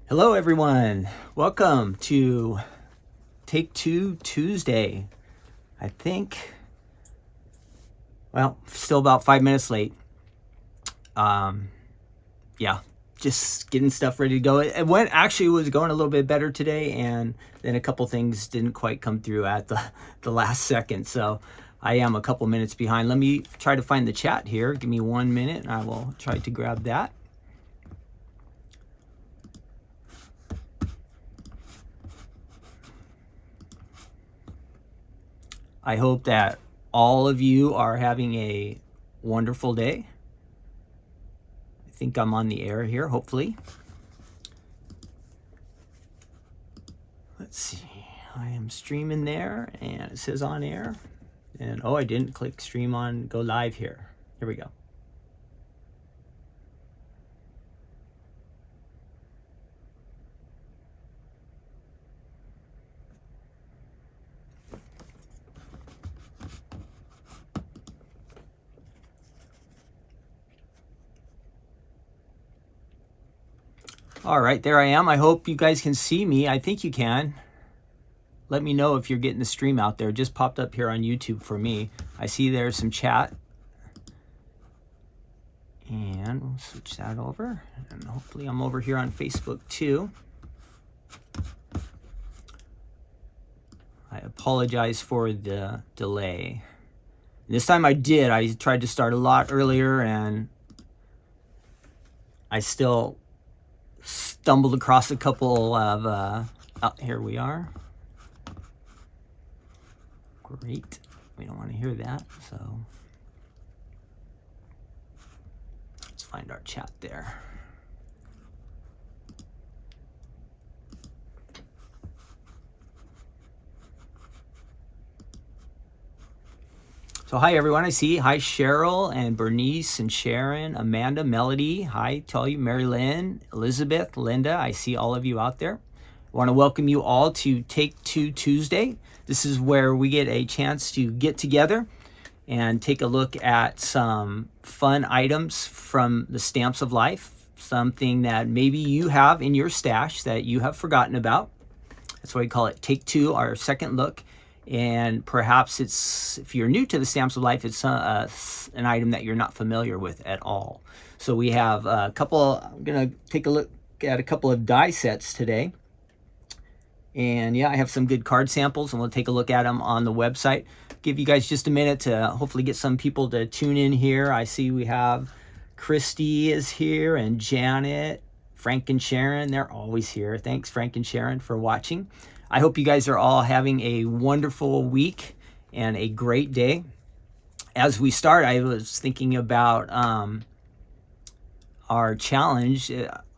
Hello, everyone. Welcome to Take Two Tuesday. I think, still about 5 minutes late. Yeah, just getting stuff ready to go. It was going a little bit better today, and then a couple things didn't quite come through at the last second. So I am a couple minutes behind. Let me try to find the chat here. Give me 1 minute, and I will try to grab that. I hope that all of you are having a wonderful day. I think I'm on the air here, hopefully. Let's see. I am streaming there, and it says on air. And oh, I didn't click stream on go live here. Here we go. All right, there I am. I hope you guys can see me. I think you can. Let me know if you're getting the stream out there. It just popped up here on YouTube for me. I see there's some chat. And we'll switch that over. And hopefully I'm over here on Facebook too. I apologize for the delay. This time I did. I tried to start a lot earlier, and I still stumbled across a couple of here we are. Great. We don't want to hear that, so let's find our chat there. So hi everyone, I see. Hi Cheryl and Bernice and Sharon, Amanda, Melody. Hi to all you, Mary Lynn, Elizabeth, Linda. I see all of you out there. I want to welcome you all to Take Two Tuesday. This is where we get a chance to get together and take a look at some fun items from the stamps of life. Something that maybe you have in your stash that you have forgotten about. That's why we call it Take Two, our second look. And perhaps it's, if you're new to the stamps of life, it's an item that you're not familiar with at all. So we have a couple, I'm going to take a look at a couple of die sets today. And yeah, I have some good card samples, and we'll take a look at them on the website. Give you guys just a minute to hopefully get some people to tune in here. I see we have Christy is here, and Janet, Frank and Sharon, they're always here. Thanks, Frank and Sharon, for watching. I hope you guys are all having a wonderful week and a great day. As we start, I was thinking about our challenge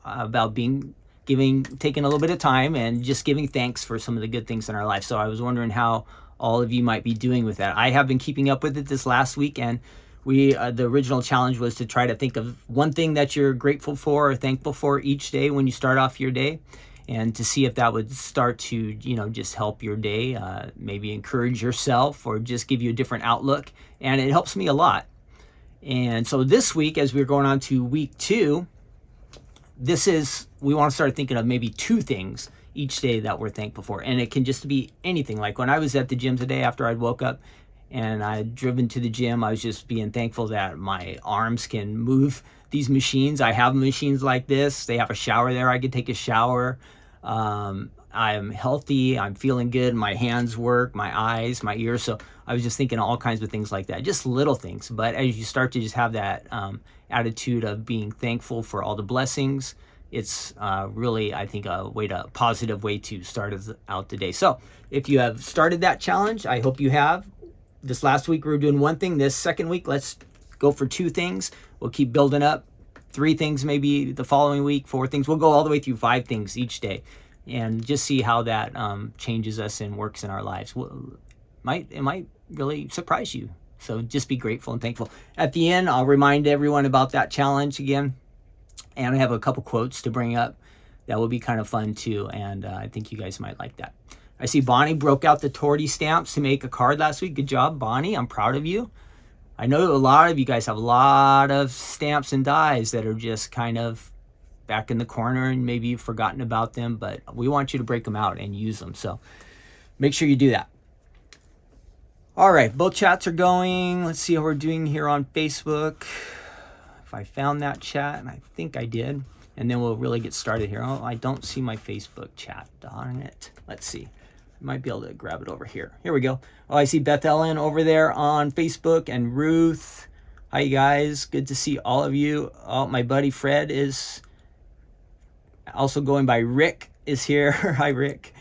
about taking a little bit of time and just giving thanks for some of the good things in our life. So I was wondering how all of you might be doing with that. I have been keeping up with it this last week, and the original challenge was to try to think of one thing that you're grateful for or thankful for each day when you start off your day, and to see if that would start to, just help your day, maybe encourage yourself or just give you a different outlook. And it helps me a lot. And so this week, as we're going on to week 2, we want to start thinking of maybe 2 things each day that we're thankful for. And it can just be anything. Like when I was at the gym today after I'd woke up and I'd driven to the gym, I was just being thankful that my arms can move these machines. I have machines like this. They have a shower there. I could take a shower. I'm healthy. I'm feeling good. My hands work, my eyes, my ears. So I was just thinking all kinds of things like that, just little things. But as you start to just have that attitude of being thankful for all the blessings, it's really, I think, a positive way to start out the day. So if you have started that challenge, I hope you have. This last week we were doing 1 thing. This second week, let's go for 2 things. We'll keep building up. 3 things maybe the following week, 4 things. We'll go all the way through 5 things each day, and just see how that changes us and works in our lives. It might really surprise you. So just be grateful and thankful. At the end, I'll remind everyone about that challenge again, and I have a couple quotes to bring up that will be kind of fun too, and I think you guys might like that. I see Bonnie broke out the Torty stamps to make a card last week. Good job, Bonnie. I'm proud of you. I know a lot of you guys have a lot of stamps and dies that are just kind of back in the corner and maybe you've forgotten about them, but we want you to break them out and use them. So make sure you do that. All right, both chats are going. Let's see how we're doing here on Facebook. If I found that chat, and I think I did, and then we'll really get started here. Oh, I don't see my Facebook chat, darn it. Let's see. I might be able to grab it over here. Here we go. Oh, I see Beth Ellen over there on Facebook and Ruth. Hi, you guys. Good to see all of you. Oh, my buddy Fred is also going by Rick is here. Hi, Rick.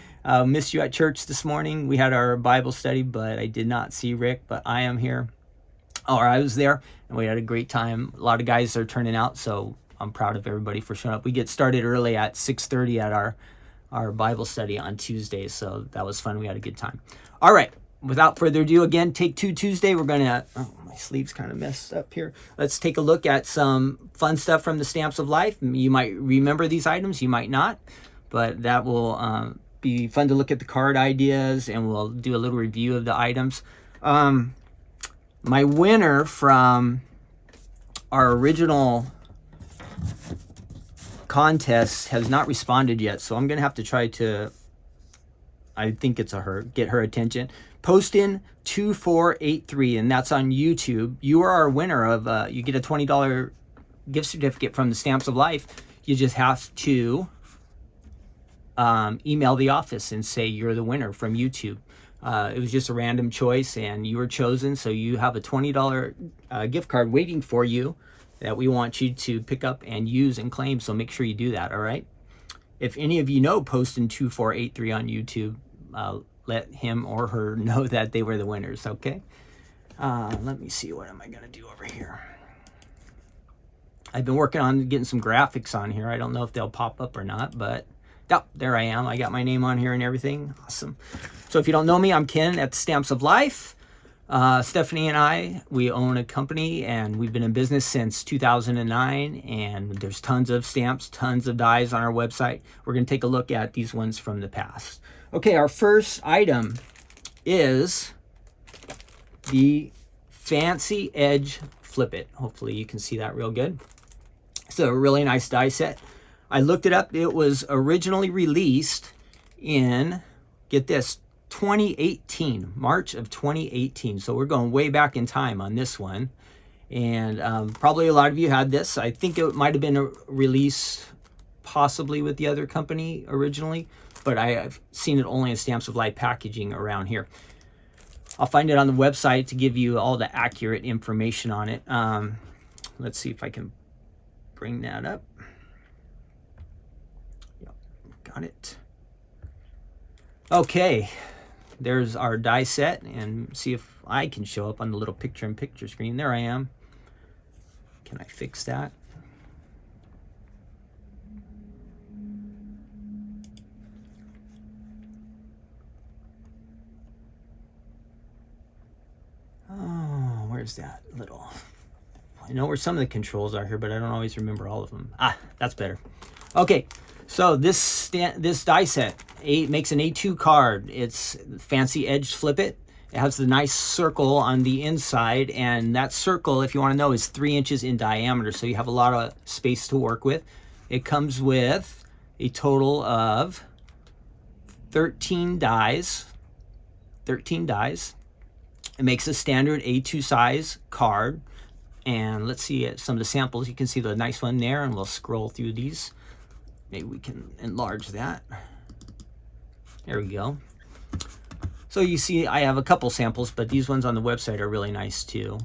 Missed you at church this morning. We had our Bible study, but I did not see Rick, but I am here. Or I was there, and we had a great time. A lot of guys are turning out, so I'm proud of everybody for showing up. We get started early at 6:30 at our Bible study on Tuesdays, so that was fun. We had a good time. All right, without further ado, again, Take Two Tuesday. We're going to, oh, my sleeve's kind of messed up here. Let's take a look at some fun stuff from the Stamps of Life. You might remember these items, you might not, but that will be fun to look at the card ideas, and we'll do a little review of the items. My winner from our original contest has not responded yet, so I'm gonna have to try to, I think it's get her attention. Postin 2483, and that's on YouTube. You are our winner of you get a $20 gift certificate from the Stamps of Life. You just have to email the office and say you're the winner from YouTube. It was just a random choice, and you were chosen, so you have a $20 gift card waiting for you that we want you to pick up and use and claim, so make sure you do that, all right? If any of you know Postin 2483 on YouTube, let him or her know that they were the winners, okay? Let me see, what am I gonna do over here? I've been working on getting some graphics on here. I don't know if they'll pop up or not, but oh, there I am. I got my name on here and everything. Awesome. So if you don't know me, I'm Ken at the Stamps of Life. Stephanie and I, we own a company, and we've been in business since 2009, and there's tons of stamps, tons of dies on our website. We're going to take a look at these ones from the past. Okay, our first item is the Fancy Edge Flip It. Hopefully you can see that real good. It's a really nice die set. I looked it up. It was originally released in, get this, 2018, March of 2018. So we're going way back in time on this one. And probably a lot of you had this. I think it might have been a release possibly with the other company originally, but I've seen it only in Stamps of Life packaging around here. I'll find it on the website to give you all the accurate information on it. Let's see if I can bring that up. Yep, got it. Okay, there's our die set, and see if I can show up on the little picture-in-picture screen. There I am. Can I fix that? Oh, where's that little... I know where some of the controls are here, but I don't always remember all of them. Ah, that's better. Okay, so this die set makes an A2 card. It's Fancy Edge Flip It. It has the nice circle on the inside, and that circle, if you want to know, is 3 inches in diameter, so you have a lot of space to work with. It comes with a total of 13 dies. 13 dies. It makes a standard A2 size card. And let's see some of the samples. You can see the nice one there, and we'll scroll through these. Maybe we can enlarge that. There we go. So you see I have a couple samples, but these ones on the website are really nice too.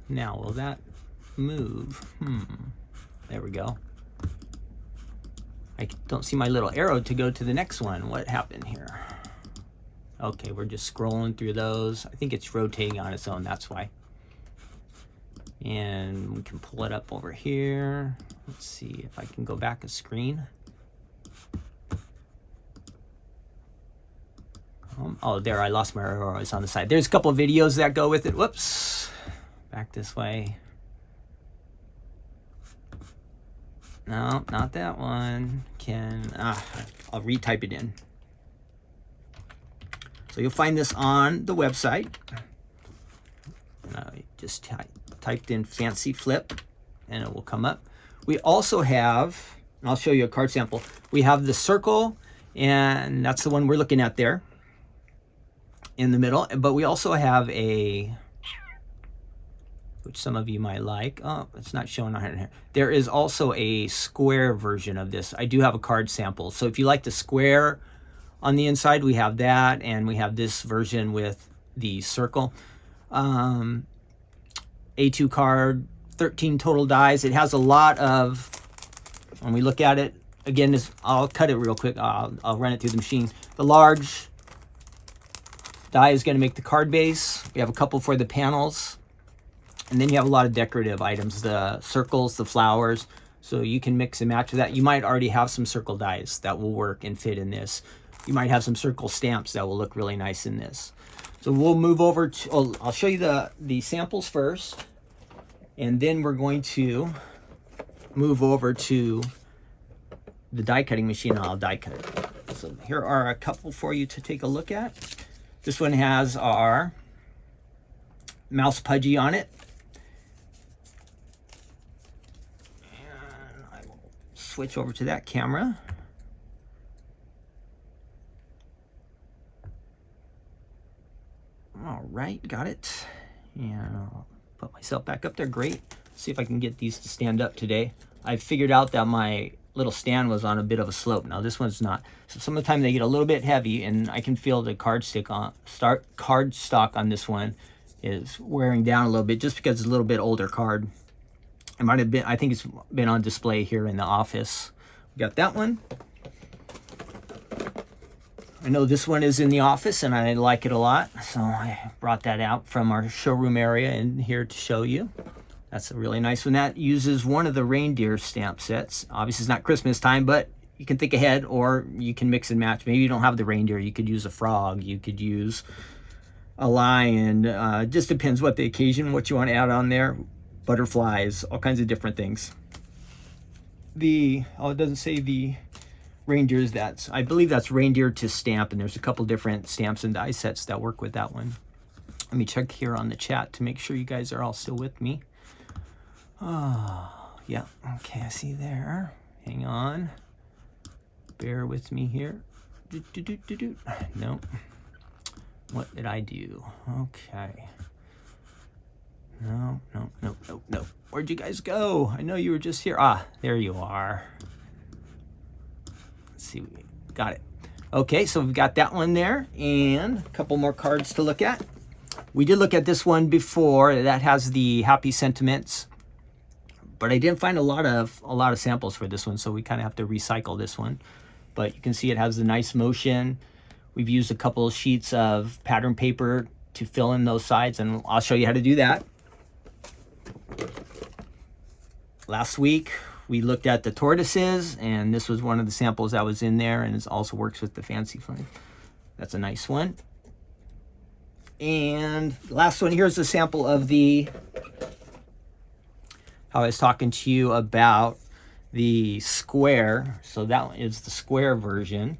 Now, will that move? There we go. I don't see my little arrow to go to the next one. What happened here? Okay, we're just scrolling through those. I think it's rotating on its own, that's why. And we can pull it up over here. Let's see if I can go back a screen. Oh, there, I lost my arrow. It's on the side. There's a couple of videos that go with it. Whoops. Back this way. No, not that one. I'll retype it in. So you'll find this on the website. Just typed in Fancy Flip, and it will come up. We also have I'll show you a card sample. We have the circle, and that's the one we're looking at there in the middle. But we also have a, which some of you might like. Oh, it's not showing on here. There is also a square version of this. I do have a card sample. So if you like the square on the inside, we have that, and we have this version with the circle. A2 card, 13 total dies. It has a lot of, when we look at it, again, I'll cut it real quick. I'll run it through the machine. The large die is going to make the card base. We have a couple for the panels. And then you have a lot of decorative items, the circles, the flowers. So you can mix and match with that. You might already have some circle dies that will work and fit in this. You might have some circle stamps that will look really nice in this. So we'll move over to, I'll show you the samples first. And then we're going to move over to the die cutting machine, and I'll die cut it. So here are a couple for you to take a look at. This one has our mouse pudgy on it. And I will switch over to that camera. All right, got it. And I'll put myself back up there. Great. See if I can get these to stand up today. I figured out that my little stand was on a bit of a slope. Now this one's not. So some of the time they get a little bit heavy, and I can feel the cardstock on this one is wearing down a little bit, just because it's a little bit older card. It might have been, I think it's been on display here in the office. We got that one. I know this one is in the office and I like it a lot, so I brought that out from our showroom area in here to show you. That's a really nice one. That uses one of the reindeer stamp sets. Obviously it's not Christmas time, but you can think ahead, or you can mix and match. Maybe you don't have the reindeer, you could use a frog, you could use a lion. Just depends what the occasion, what you want to add on there. Butterflies, all kinds of different things. It doesn't say the reindeers. I believe that's reindeer to stamp, and there's a couple different stamps and die sets that work with that one. Let me check here on the chat to make sure you guys are all still with me. Oh, yeah, okay, I see there. Hang on. Bear with me here. Nope. What did I do? Okay. No. Where'd you guys go? I know you were just here. Ah, there you are. Let's see, we got it. Okay, so we've got that one there, and a couple more cards to look at. We did look at this one before. That has the happy sentiments, but I didn't find a lot of samples for this one, so we kind of have to recycle this one. But you can see it has the nice motion. We've used a couple of sheets of pattern paper to fill in those sides, and I'll show you how to do that. Last week, we looked at the tortoises, and this was one of the samples that was in there, and it also works with the fancy flame. That's a nice one. And last one, here's a sample of how I was talking to you about the square. So that is the square version.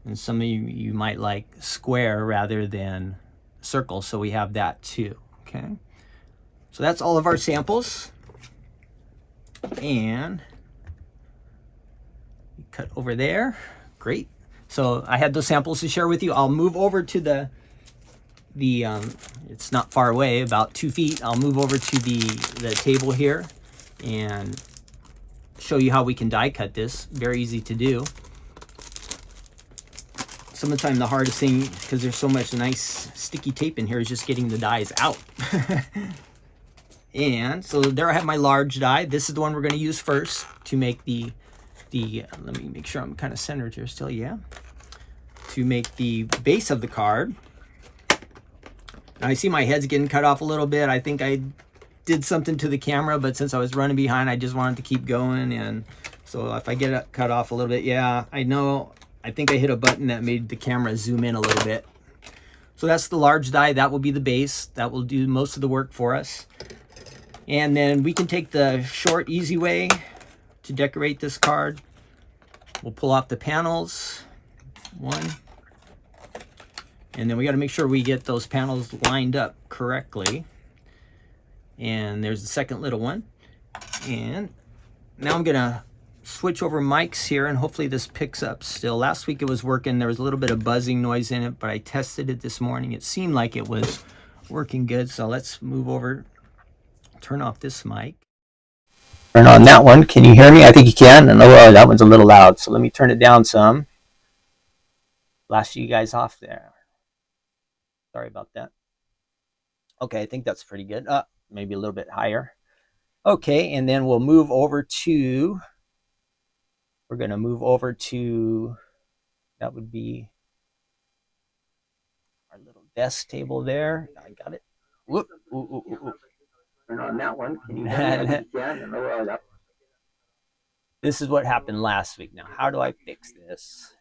And some of you might like square rather than circle, so we have that too, okay? So that's all of our samples. And cut over there. Great. So I had those samples to share with you. I'll move over to it's not far away, about 2 feet. I'll move over to the table here and show you how we can die cut this. Very easy to do. Some of the time the hardest thing, because there's so much nice sticky tape in here, is just getting the dies out. And so there I have my large die. This is the one we're going to use first to make let me make sure I'm kind of centered here still, yeah. To make the base of the card. Now I see my head's getting cut off a little bit. I think I did something to the camera, but since I was running behind, I just wanted to keep going. And so if I get it cut off a little bit, yeah, I know, I think I hit a button that made the camera zoom in a little bit. So that's the large die. That will be the base. That will do most of the work for us. And then we can take the short, easy way to decorate this card. We'll pull off the panels, one. And then we got to make sure we get those panels lined up correctly. And there's the second little one. And now I'm going to switch over mics here, and hopefully this picks up still. Last week it was working. There was a little bit of buzzing noise in it, but I tested it this morning. It seemed like it was working good. So let's move over, turn off this mic. Turn on that one. Can you hear me? I think you can. And oh, that one's a little loud. So let me turn it down some. Blast you guys off there. Sorry about that. Okay, I think that's pretty good. Maybe a little bit higher. Okay, and then we'll move over to, we're going to move over to, that would be our little desk table there. I got it. Whoop. Turn on that one. Can you hear me? This is what happened last week. Now, how do I fix this?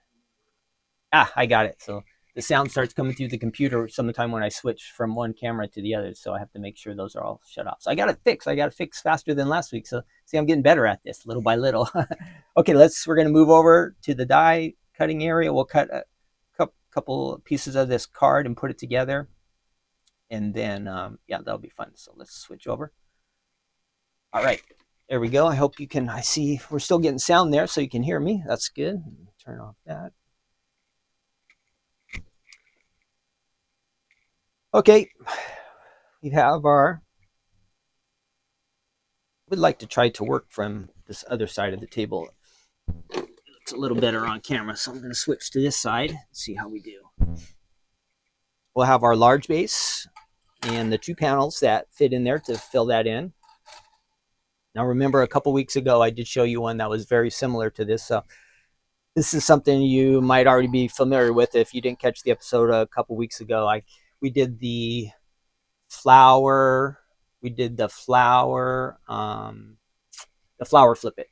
I got it. So the sound starts coming through the computer sometime when I switch from one camera to the other. So I have to make sure those are all shut off. So I got it fixed. I got it fixed faster than last week. So see, I'm getting better at this little by little. Okay, we're going to move over to the die cutting area. We'll cut a couple pieces of this card and put it together. And then, yeah, that'll be fun. So let's switch over. All right, there we go. I hope you can, I see we're still getting sound there so you can hear me. That's good. Turn off that. Okay, we have our, we'd like to try to work from this other side of the table. It looks a little better on camera, so I'm going to switch to this side and see how we do. We'll have our large base and the 2 panels that fit in there to fill that in. Now remember, a couple weeks ago I did show you one that was very similar to this, so this is something you might already be familiar with if you didn't catch the episode a couple weeks ago. We did the flower flip it,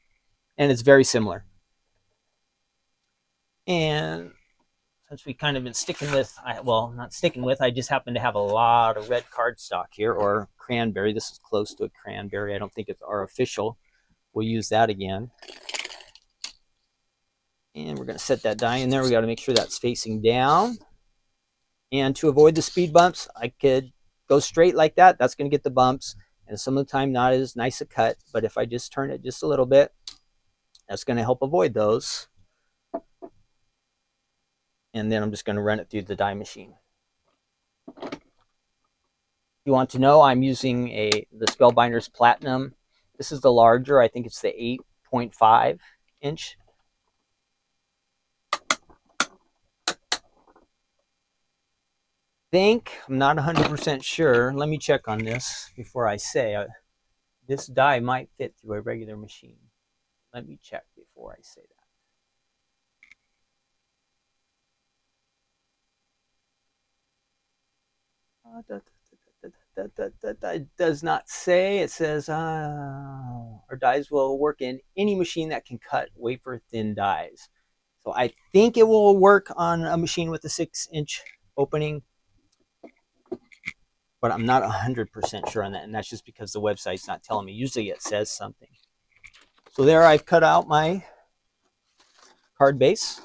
and it's very similar. And since we kind of been sticking with, not sticking with, I just happen to have a lot of red cardstock here, or cranberry. This is close to a cranberry. I don't think it's our official. We'll use that again. And we're going to set that die in there. We got to make sure that's facing down. And to avoid the speed bumps, I could go straight like that. That's going to get the bumps. And some of the time, not as nice a cut. But if I just turn it just a little bit, that's going to help avoid those. And then I'm just going to run it through the die machine. You want to know, I'm using the Spellbinders Platinum. This is the larger. I think it's the 8.5 inch. I'm not 100% sure. Let me check on this before I say. This die might fit through a regular machine. Let me check before I say that. It does not say. It says our dies will work in any machine that can cut wafer thin dies. So I think it will work on a machine with a 6-inch opening, but I'm not 100% sure on that, and that's just because the website's not telling me. Usually it says something. So there, I've cut out my card base,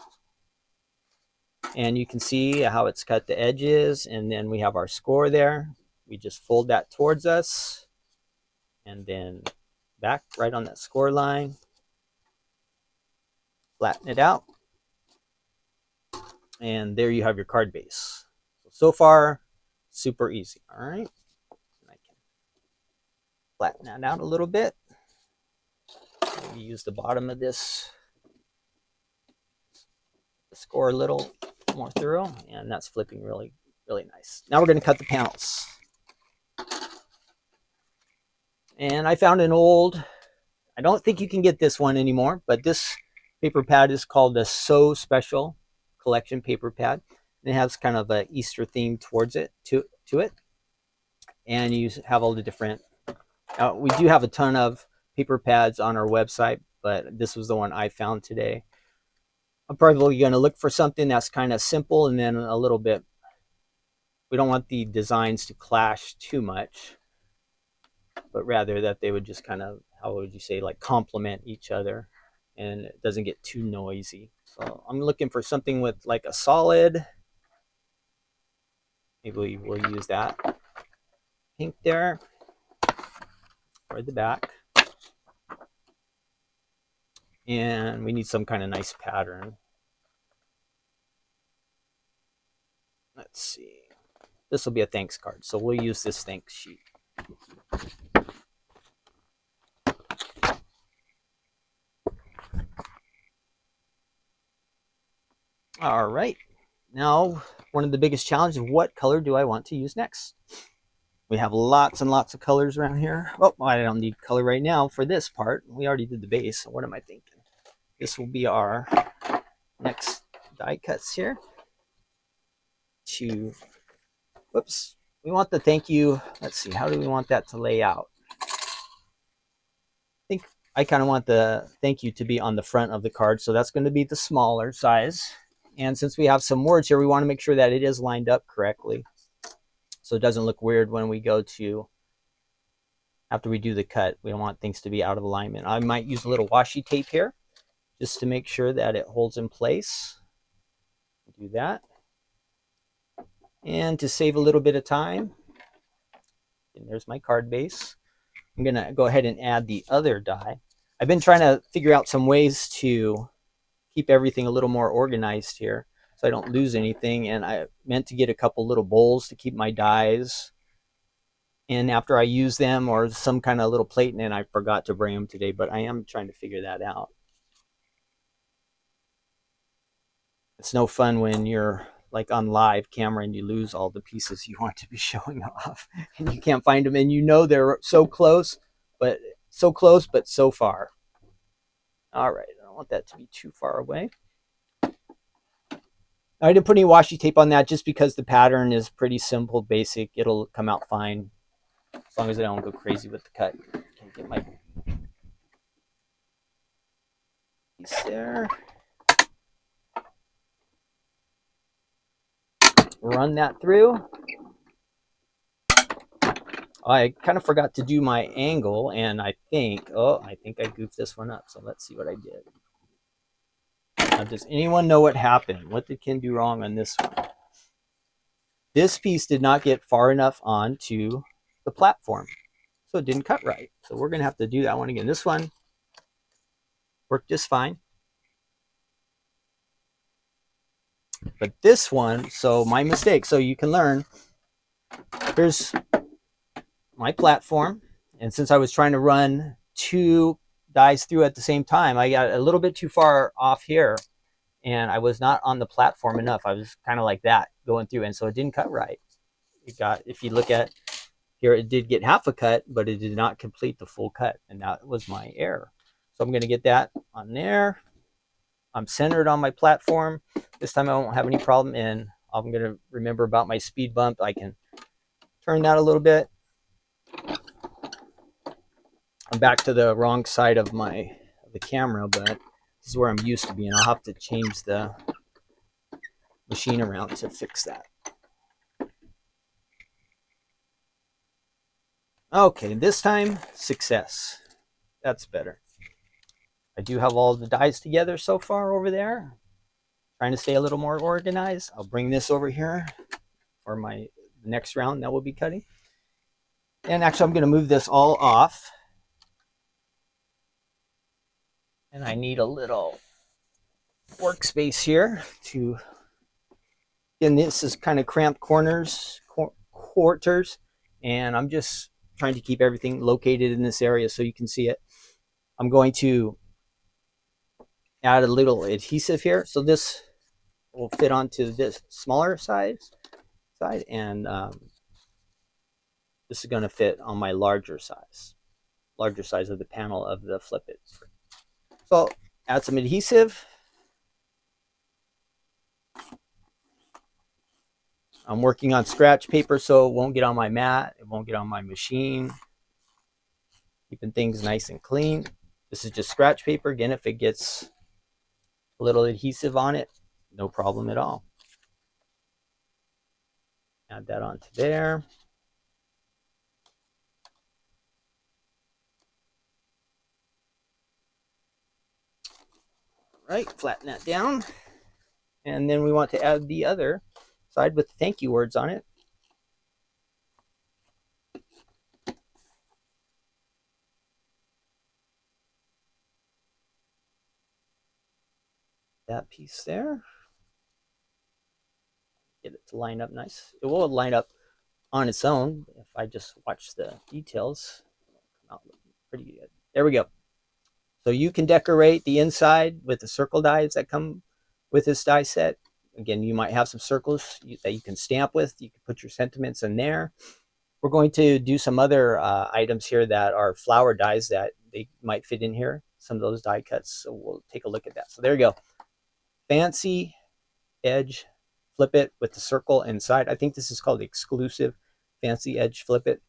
and you can see how it's cut the edges, and then we have our score there. We just fold that towards us, and then back right on that score line. Flatten it out, and there you have your card base. So far, super easy. All right, and I can flatten that out a little bit. Maybe use the bottom of this to score a little more through, and that's flipping really, really nice. Now we're going to cut the panels. And I found an old, I don't think you can get this one anymore, but this paper pad is called the So Special Collection paper pad. And it has kind of an Easter theme towards it, to it. And you have all the different, we do have a ton of paper pads on our website, but this was the one I found today. I'm probably going to look for something that's kind of simple, and then a little bit, we don't want the designs to clash too much, but rather that they would just kind of, how would you say, like complement each other, and it doesn't get too noisy. So I'm looking for something with like a solid, maybe we'll use that pink there for the back. And we need some kind of nice pattern. Let's see. This will be a thanks card, so we'll use this thanks sheet. All right. Now, one of the biggest challenges, what color do I want to use next? We have lots and lots of colors around here. Oh, I don't need color right now for this part. We already did the base. So what am I thinking? This will be our next die cuts here. Whoops. We want the thank you. Let's see. How do we want that to lay out? I think I kind of want the thank you to be on the front of the card. So that's going to be the smaller size. And since we have some words here, we want to make sure that it is lined up correctly, so it doesn't look weird when we go to, after we do the cut. We don't want things to be out of alignment. I might use a little washi tape here just to make sure that it holds in place. Do that. And to save a little bit of time, and there's my card base, I'm going to go ahead and add the other die. I've been trying to figure out some ways to keep everything a little more organized here so I don't lose anything. And I meant to get a couple little bowls to keep my dies in after I use them, or some kind of little plate, and I forgot to bring them today, but I am trying to figure that out. It's no fun when you're like on live camera and you lose all the pieces you want to be showing off and you can't find them, and you know they're so close, but so far. All right, I don't want that to be too far away. I didn't put any washi tape on that just because the pattern is pretty simple, basic. It'll come out fine as long as I don't go crazy with the cut. Can't get my piece there. Run that through. I kind of forgot to do my angle, and I think I goofed this one up. So let's see what I did. Now, does anyone know what happened? What did Ken do wrong on this one? This piece did not get far enough onto the platform, so it didn't cut right. So we're going to have to do that one again. This one worked just fine. But this one, so my mistake, so you can learn. Here's my platform, and since I was trying to run two dies through at the same time, I got a little bit too far off here, and I was not on the platform enough. I was kind of like that going through, and so it didn't cut right. It got, if you look at here, it did get half a cut, but it did not complete the full cut, and that was my error. So I'm going to get that on there. I'm centered on my platform. This time I won't have any problem, and I'm going to remember about my speed bump. I can turn that a little bit. I'm back to the wrong side of the camera, but this is where I'm used to being. I'll have to change the machine around to fix that. Okay, this time, success. That's better. I do have all the dies together so far over there. Trying to stay a little more organized. I'll bring this over here for my next round that we'll be cutting. And actually, I'm going to move this all off. And I need a little workspace here to, and this is kind of cramped quarters, and I'm just trying to keep everything located in this area so you can see it. I'm going to add a little adhesive here, so this will fit onto this smaller side, and this is going to fit on my larger size of the panel of the Flip It. So add some adhesive. I'm working on scratch paper, so it won't get on my mat, it won't get on my machine. Keeping things nice and clean. This is just scratch paper. Again, if it gets a little adhesive on it, no problem at all. Add that onto there. Right, flatten that down. And then we want to add the other side with thank you words on it. that piece there. Get it to line up nice. It will line up on its own if I just watch the details. Come out looking pretty good. There we go. So you can decorate the inside with the circle dies that come with this die set. Again, you might have some circles that you can stamp with. You can put your sentiments in there. We're going to do some other items here that are flower dies that they might fit in here. Some of those die cuts. So we'll take a look at that. So there you go. Fancy edge flip it with the circle inside. I think this is called the exclusive fancy edge flip it.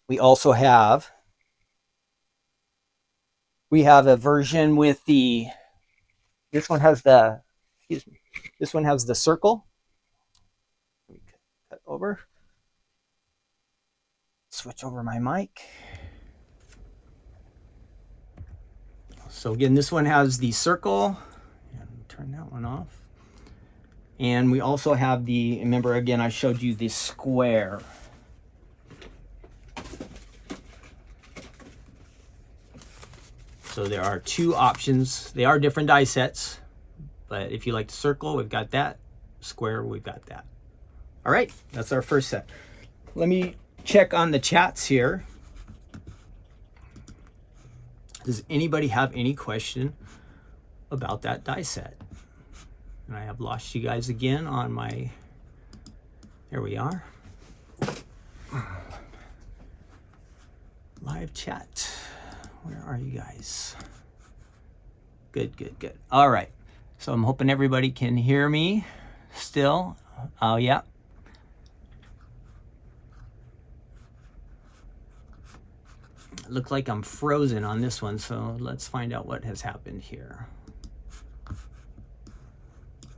We also have a version with the, this one has the, excuse me, this one has the circle. Let me cut over. Switch over my mic. So again, this one has the circle. Turn that one off. And we also have the, remember again, I showed you the square. So there are two options. They are different die sets, but if you like the circle, we've got that. Square, we've got that. All right, that's our first set. Let me check on the chats here. Does anybody have any question about that die set? And I have lost you guys again on my, there we are. Live chat. Where are you guys? Good, good, good. All right. So I'm hoping everybody can hear me still. Oh, yeah. It looked like I'm frozen on this one, so let's find out what has happened here.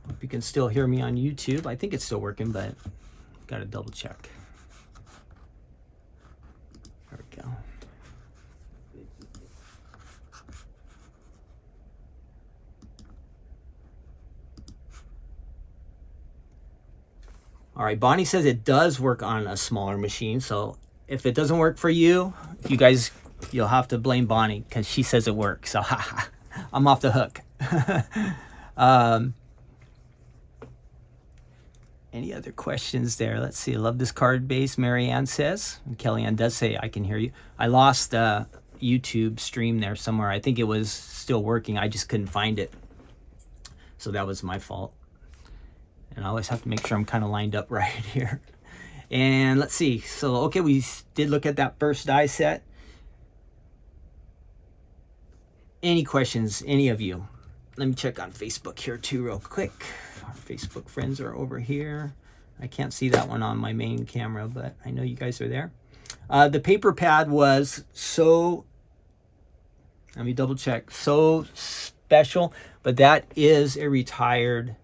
Hope you can still hear me on YouTube. I think it's still working, but got to double check. There we go. All right, Bonnie says it does work on a smaller machine. So if it doesn't work for you, you guys, you'll have to blame Bonnie because she says it works. So I'm off the hook. Any other questions there? Let's see. I love this card base, Marianne says. And Kellyanne does say, I can hear you. I lost the YouTube stream there somewhere. I think it was still working. I just couldn't find it. So that was my fault. And I always have to make sure I'm kind of lined up right here. And let's see. So, okay, we did look at that first die set. Any questions, any of you? Let me check on Facebook here too real quick. Our Facebook friends are over here. I can't see that one on my main camera, but I know you guys are there. The paper pad was so, let me double check, so special, but that is a retired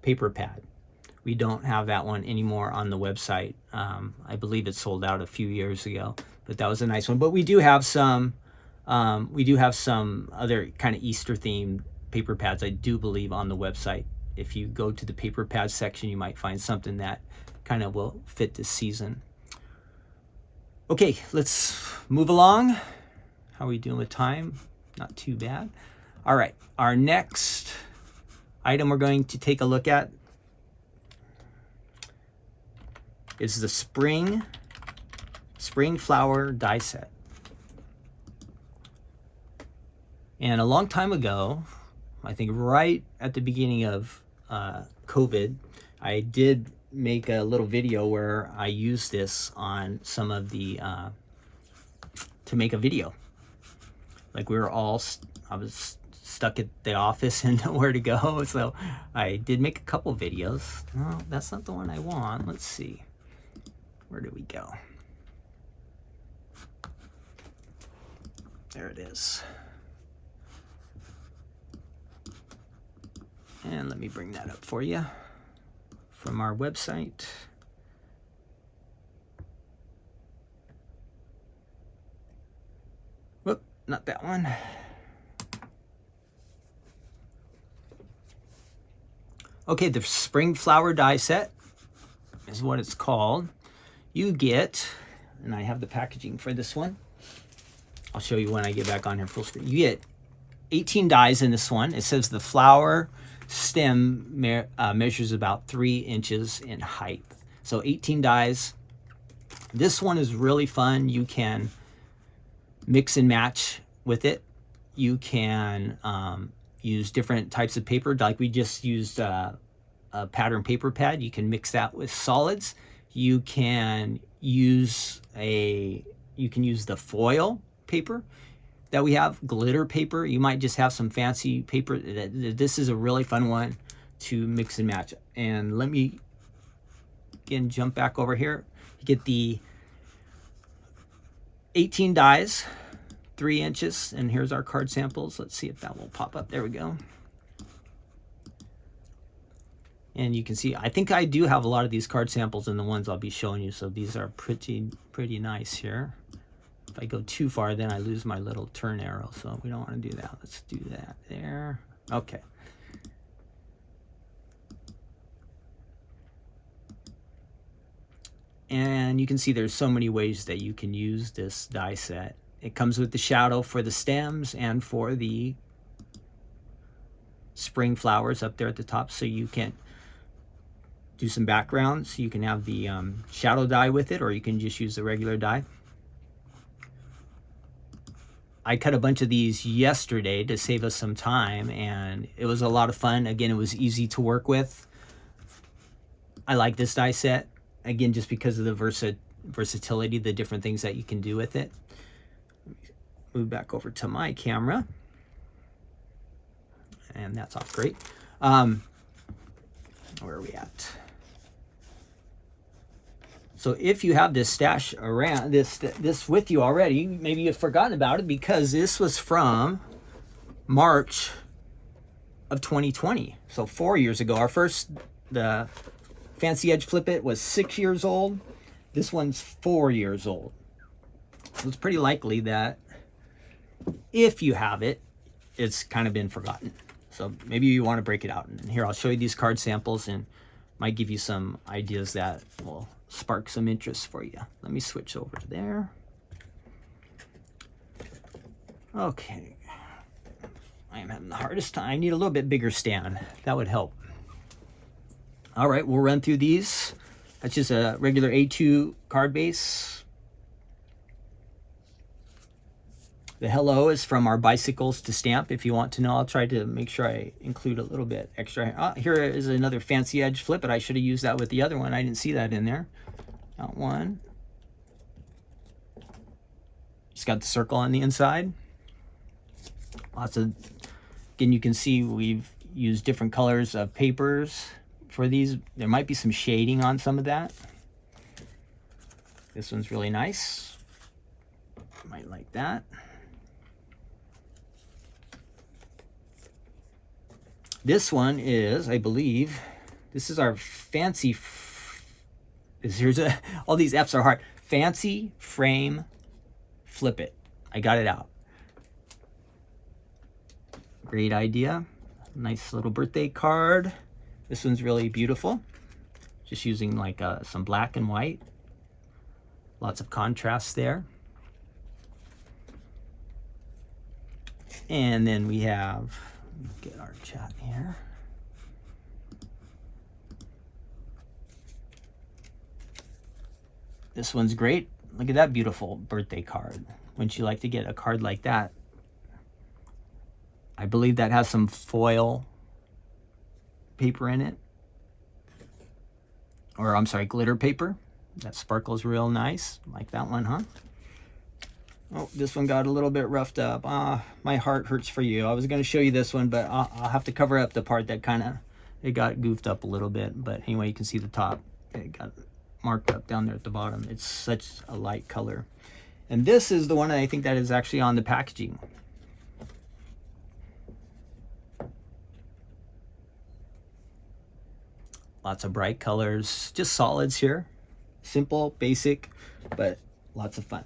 paper pad. We don't have that one anymore on the website. I believe it sold out a few years ago, but that was a nice one. But we do have some other kind of Easter themed paper pads, I do believe, on the website. If you go to the paper pad section, you might find something that kind of will fit this season. Okay, let's move along. How are we doing with time? Not too bad. All right, our next item we're going to take a look at is the spring flower die set. And a long time ago, I think right at the beginning of COVID, I did make a little video where I used this on some of the, to make a video. Like we were all, I was stuck at the office and nowhere to go. So I did make a couple videos. No, that's not the one I want. Let's see. Where do we go? There it is. And let me bring that up for you from our website. Whoop, not that one. Okay, the spring flower die set is what it's called. You get, and I have the packaging for this one. I'll show you when I get back on here full screen. You get 18 dies in this one. It says the flower stem measures about 3 inches in height. So 18 dies. This one is really fun. You can mix and match with it. You can use different types of paper, like we just used a pattern paper pad. You can mix that with solids. You can use the foil paper that we have, glitter paper. You might just have some fancy paper. This is a really fun one to mix and match. And let me again jump back over here. You get the 18 dies, 3 inches, and here's our card samples. Let's see if that will pop up. There we go. And you can see, I think I do have a lot of these card samples in the ones I'll be showing you, so these are pretty nice here. If I go too far, then I lose my little turn arrow, so we don't want to do that. Let's do that there. Okay. And you can see there's so many ways that you can use this die set. It comes with the shadow for the stems and for the spring flowers up there at the top, so you can do some backgrounds. You can have the shadow die with it, or you can just use the regular die. I cut a bunch of these yesterday to save us some time, and it was a lot of fun. Again, it was easy to work with. I like this die set, again, just because of the versatility, the different things that you can do with it. Move back over to my camera, and that's off. Great. Where are we at? So if you have this stash around, this with you already, maybe you've forgotten about it because this was from March of 2020. So 4 years ago. The Fancy Edge Flip It was 6 years old. This one's 4 years old. So it's pretty likely that if you have it, it's kind of been forgotten. So maybe you want to break it out. And here, I'll show you these card samples and might give you some ideas that will spark some interest for you. Let me switch over to there. Okay. I am having the hardest time. I need a little bit bigger stand. That would help. All right, we'll run through these. That's just a regular A2 card base. The hello is from our bicycles to stamp. If you want to know, I'll try to make sure I include a little bit extra. Here is another Fancy Edge Flip It. I should have used that with the other one. I didn't see that in there. That one. Just got the circle on the inside. Lots of, again, you can see we've used different colors of papers for these. There might be some shading on some of that. This one's really nice. Might like that. This one is, I believe, this is our fancy, all these F's are hard. Fancy Frame Flip It. I got it out. Great idea. Nice little birthday card. This one's really beautiful. Just using like some black and white. Lots of contrast there. And then we have, get our chat here. This one's great. Look at that beautiful birthday card. Wouldn't you like to get a card like that? I believe that has some foil paper in it. Or I'm sorry, glitter paper. That sparkles real nice. Like that one, huh? Oh, this one got a little bit roughed up. My heart hurts for you. I was going to show you this one, but I'll have to cover up the part that it got goofed up a little bit. But anyway, you can see the top. It got marked up down there at the bottom. It's such a light color. And this is the one that I think that is actually on the packaging. Lots of bright colors, just solids here. Simple, basic, but lots of fun.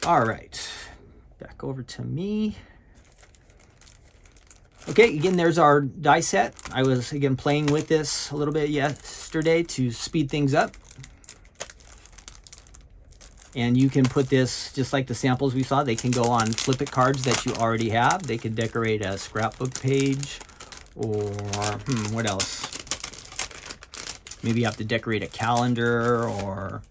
All right, back over to me. Okay, again, there's our die set. I was, again, playing with this a little bit yesterday to speed things up. And you can put this, just like the samples we saw, they can go on flip it cards that you already have. They could decorate a scrapbook page, or what else? Maybe you have to decorate a calendar, or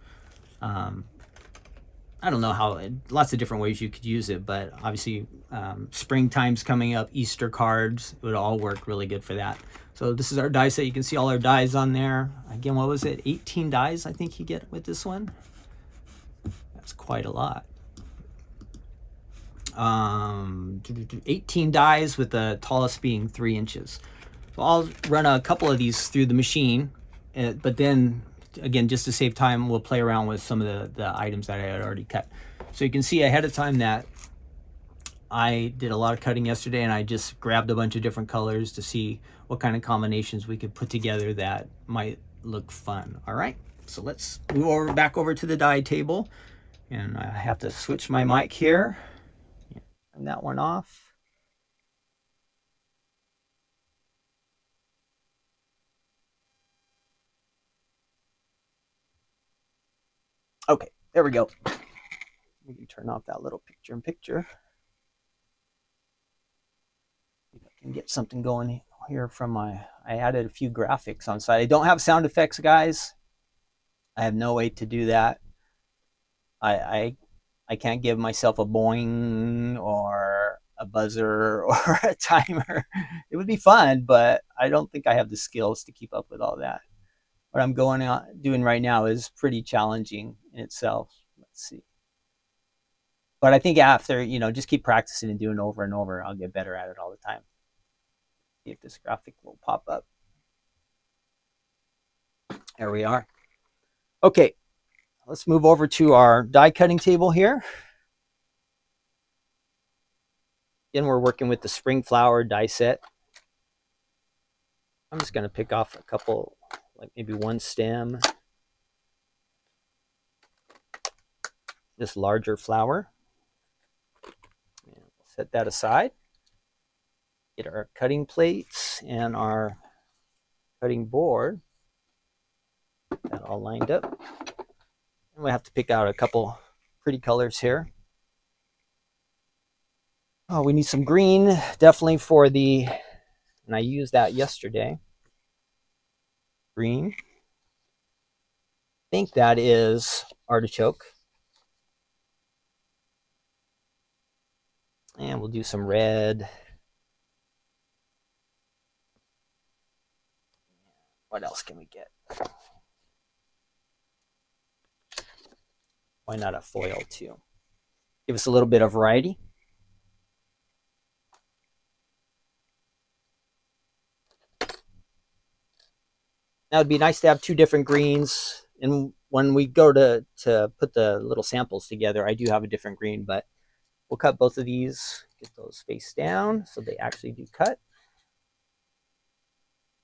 I don't know how, lots of different ways you could use it, but obviously springtime's coming up, Easter cards, it would all work really good for that. So this is our die set. You can see all our dies on there. Again, what was it? 18 dies I think you get with this one. That's quite a lot. 18 dies with the tallest being 3 inches. So I'll run a couple of these through the machine, but then again, just to save time, we'll play around with some of the items that I had already cut. So you can see ahead of time that I did a lot of cutting yesterday, and I just grabbed a bunch of different colors to see what kind of combinations we could put together that might look fun. All right, so let's move back over to the die table, and I have to switch my mic here. Turn that one off. Okay, there we go. We can turn off that little picture-in-picture. If I can get something going here from I added a few graphics on site. I don't have sound effects, guys. I have no way to do that. I can't give myself a boing or a buzzer or a timer. It would be fun, but I don't think I have the skills to keep up with all that. What I'm doing right now is pretty challenging in itself. Let's see. But I think after, just keep practicing and doing it over and over, I'll get better at it all the time. See if this graphic will pop up. There we are. Okay, let's move over to our die cutting table here. Again, we're working with the spring flower die set. I'm just going to pick off a couple, like maybe one stem, this larger flower. And we'll set that aside. Get our cutting plates and our cutting board. That all lined up. And we have to pick out a couple pretty colors here. Oh, we need some green, definitely for and I used that yesterday. Green. I think that is artichoke. And we'll do some red. What else can we get? Why not a foil too? Give us a little bit of variety. Now it'd be nice to have two different greens. And when we go to put the little samples together, I do have a different green, but we'll cut both of these, get those face down so they actually do cut.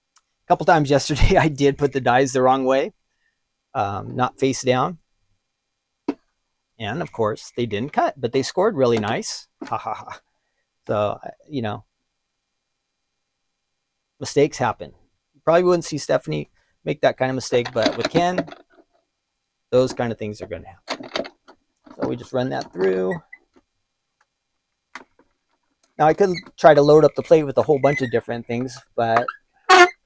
A couple times yesterday, I did put the dies the wrong way, not face down. And of course, they didn't cut, but they scored really nice. Ha ha ha. So, mistakes happen. You probably wouldn't see Stephanie make that kind of mistake, but with Ken, those kind of things are going to happen. So we just run that through. Now I could try to load up the plate with a whole bunch of different things,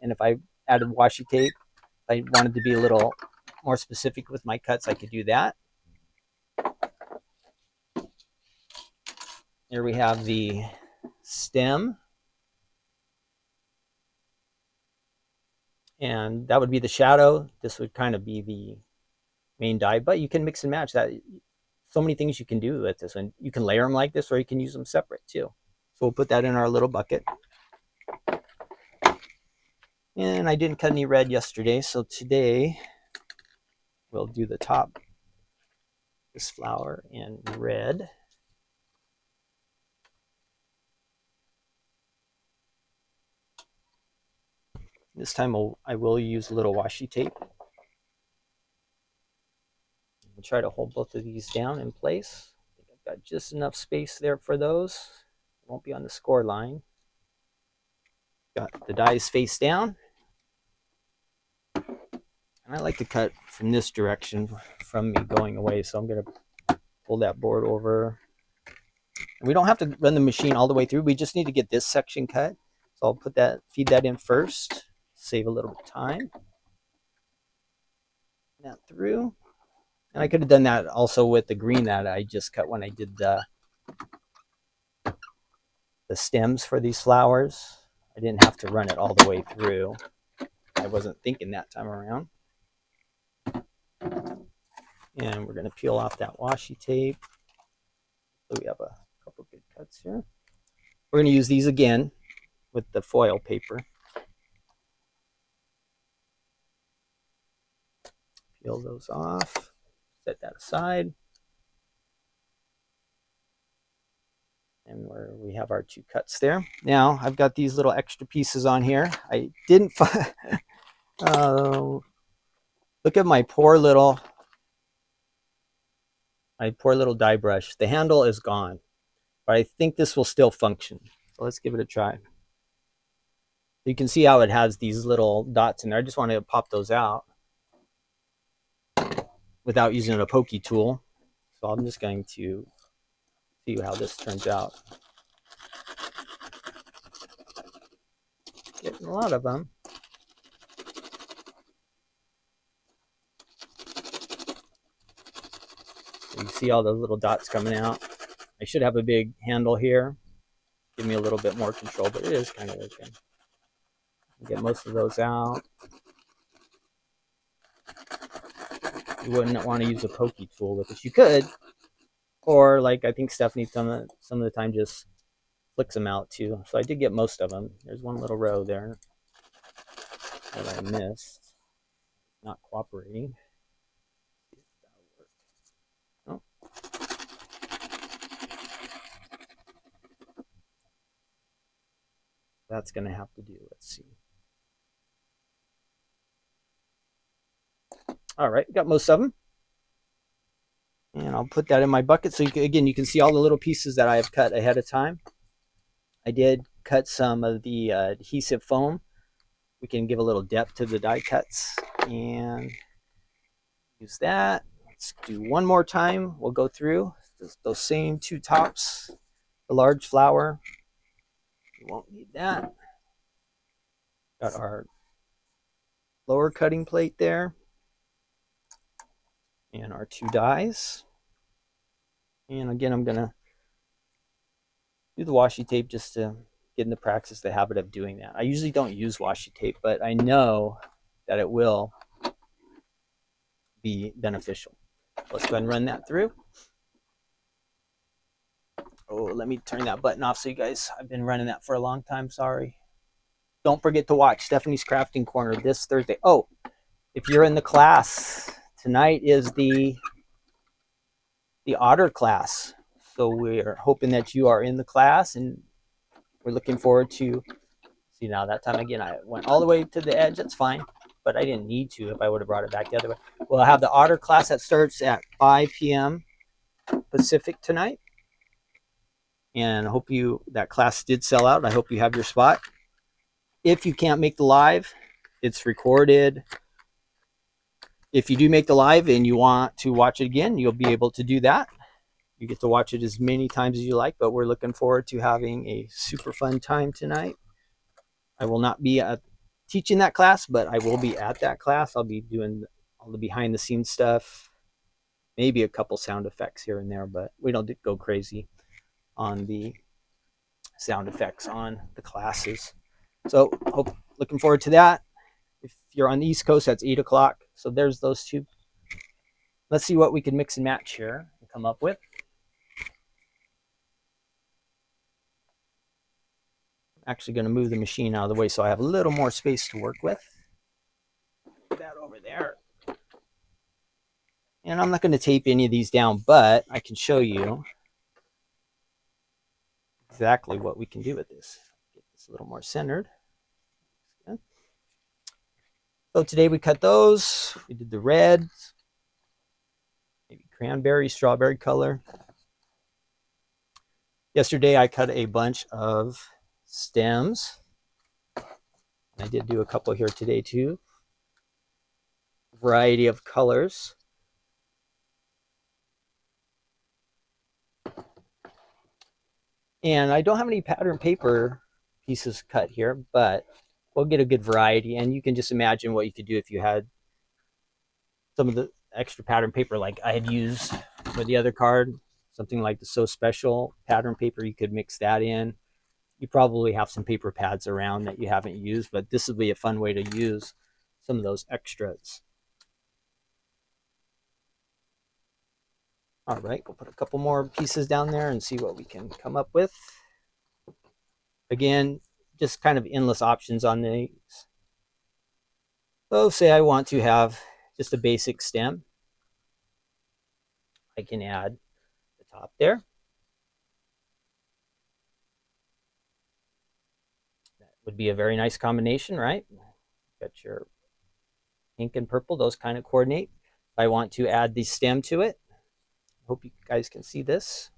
and if I added washi tape, if I wanted to be a little more specific with my cuts, I could do that. Here we have the stem. And that would be the shadow. This would kind of be the main die, but you can mix and match that. So many things you can do with this one. You can layer them like this, or you can use them separate too. So we'll put that in our little bucket. And I didn't cut any red yesterday, so today we'll do the top, this flower in red. This time I will use a little washi tape. I'll try to hold both of these down in place. I think I've got just enough space there for those. It won't be on the score line. Got the dies face down. And And I like to cut from this direction from me going away, so I'm going to pull that board over. And we don't have to run the machine all the way through. We just need to get this section cut. So I'll feed that in first, save a little bit of time. That through. And I could have done that also with the green that I just cut when I did the stems for these flowers. I didn't have to run it all the way through. I wasn't thinking that time around. And we're going to peel off that washi tape. So we have a couple good cuts here. We're going to use these again with the foil paper. Peel those off. Set that aside. And we have our 2 cuts there. Now I've got these little extra pieces on here. I didn't find. Look at my poor little die brush. The handle is gone, but I think this will still function. So let's give it a try. You can see how it has these little dots in there. I just want to pop those out without using a pokey tool. So I'm just going to see how this turns out. Getting a lot of them. You see all those little dots coming out. I should have a big handle here. Give me a little bit more control, but it is kind of working. Get most of those out. You wouldn't want to use a pokey tool with this. You could, or like I think Stephanie some of the time just flicks them out too. So I did get most of them. There's one little row there that I missed. Not cooperating. Oh. That's going to have to do. Let's see. All right, got most of them. And I'll put that in my bucket. So you can see all the little pieces that I have cut ahead of time. I did cut some of the adhesive foam. We can give a little depth to the die cuts and use that. Let's do one more time. We'll go through those same 2 tops. The large flower. We won't need that. Got our lower cutting plate there. And our 2 dies. And again, I'm going to do the washi tape just to get in the practice, the habit of doing that. I usually don't use washi tape, but I know that it will be beneficial. Let's go ahead and run that through. Oh, let me turn that button off so you guys, I've been running that for a long time, sorry. Don't forget to watch Stephanie's Crafting Corner this Thursday. Oh, if you're in the class, tonight is the otter class. So we're hoping that you are in the class, and we're looking forward to, see now that time again, I went all the way to the edge, that's fine, but I didn't need to if I would have brought it back the other way. We'll have the otter class that starts at 5 p.m. Pacific tonight. And I hope that class did sell out. I hope you have your spot. If you can't make the live, it's recorded. If you do make the live and you want to watch it again, you'll be able to do that. You get to watch it as many times as you like, but we're looking forward to having a super fun time tonight. I will not be teaching that class, but I will be at that class. I'll be doing all the behind the scenes stuff, maybe a couple sound effects here and there, but we don't go crazy on the sound effects on the classes. So looking forward to that. If you're on the East Coast, that's 8 o'clock. So there's those 2. Let's see what we can mix and match here and come up with. I'm actually going to move the machine out of the way so I have a little more space to work with. Put that over there. And I'm not going to tape any of these down, but I can show you exactly what we can do with this. Get this a little more centered. Okay. So today we cut those. We did the red, maybe cranberry, strawberry color. Yesterday I cut a bunch of stems. I did do a couple here today too. variety of colors. And I don't have any pattern paper pieces cut here, but we'll get a good variety. And you can just imagine what you could do if you had some of the extra pattern paper like I had used for the other card, something like the So Special pattern paper. You could mix that in. You probably have some paper pads around that you haven't used, but this would be a fun way to use some of those extras. All right, we'll put a couple more pieces down there and see what we can come up with. Again, just kind of endless options on these. So say I want to have just a basic stem. I can add the top there. That would be a very nice combination, right? Got your pink and purple, those kind of coordinate. If I want to add the stem to it, I hope you guys can see this.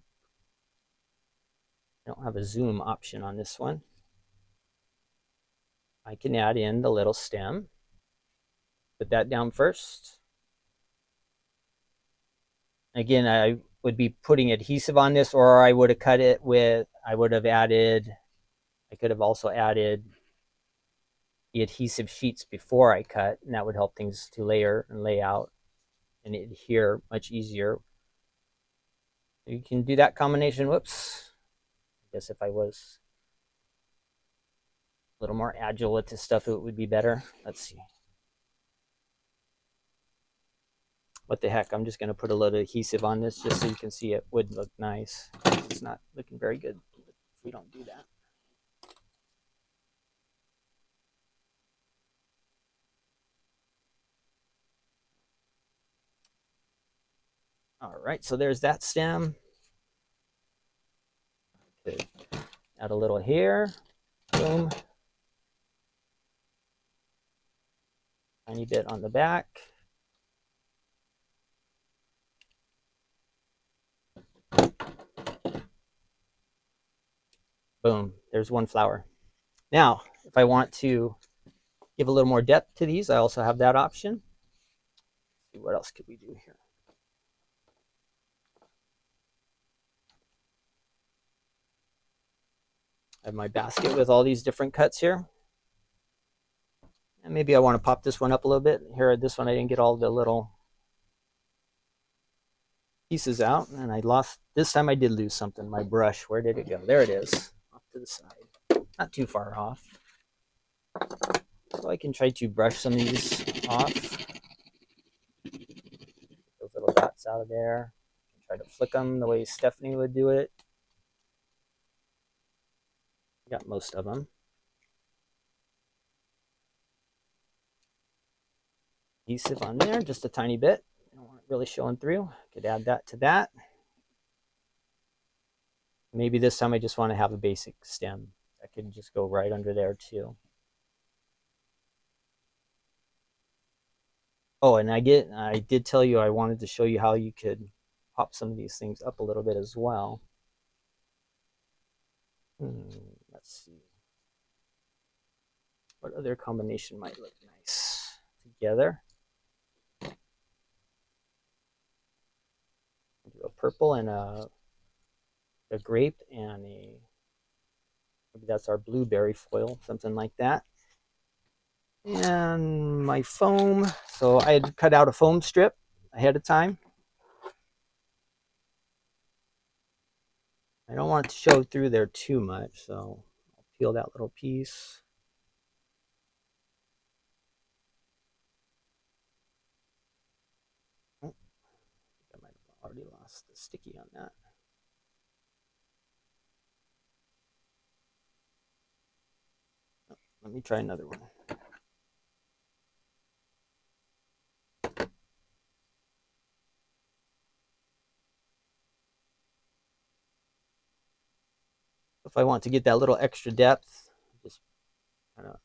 I don't have a zoom option on this one. I can add in the little stem. Put that down first. Again, I would be putting adhesive on this, or I would have cut it with, I could have also added the adhesive sheets before I cut, and that would help things to layer and lay out and adhere much easier. You can do that combination. Whoops. I guess if I was a little more agile with this stuff, it would be better. Let's see. What the heck, I'm just going to put a little adhesive on this just so you can see it would look nice. It's not looking very good if we don't do that. All right, so there's that stem. Could add a little here. Boom. Tiny bit on the back. Boom, there's one flower. Now, if I want to give a little more depth to these, I also have that option. Let's see, what else could we do here? I have my basket with all these different cuts here. And maybe I want to pop this one up a little bit. Here, this one I didn't get all the little pieces out, and I lost, this time I did lose something. My brush, where did it go? There it is, off to the side. Not too far off. So I can try to brush some of these off. Those little dots out of there. Try to flick them the way Stephanie would do it. Got most of them. Adhesive on there, just a tiny bit. I don't want it really showing through. Could add that to that. Maybe this time I just want to have a basic stem. That could just go right under there too. Oh, and I did tell you I wanted to show you how you could pop some of these things up a little bit as well. Let's see. What other combination might look nice together? Do a purple and a grape and maybe that's our blueberry foil, something like that. And my foam, so I had cut out a foam strip ahead of time. I don't want it to show through there too much, so I'll peel that little piece. Oh, I might have already lost the sticky on that. Oh, let me try another one. If I want to get that little extra depth, just kind of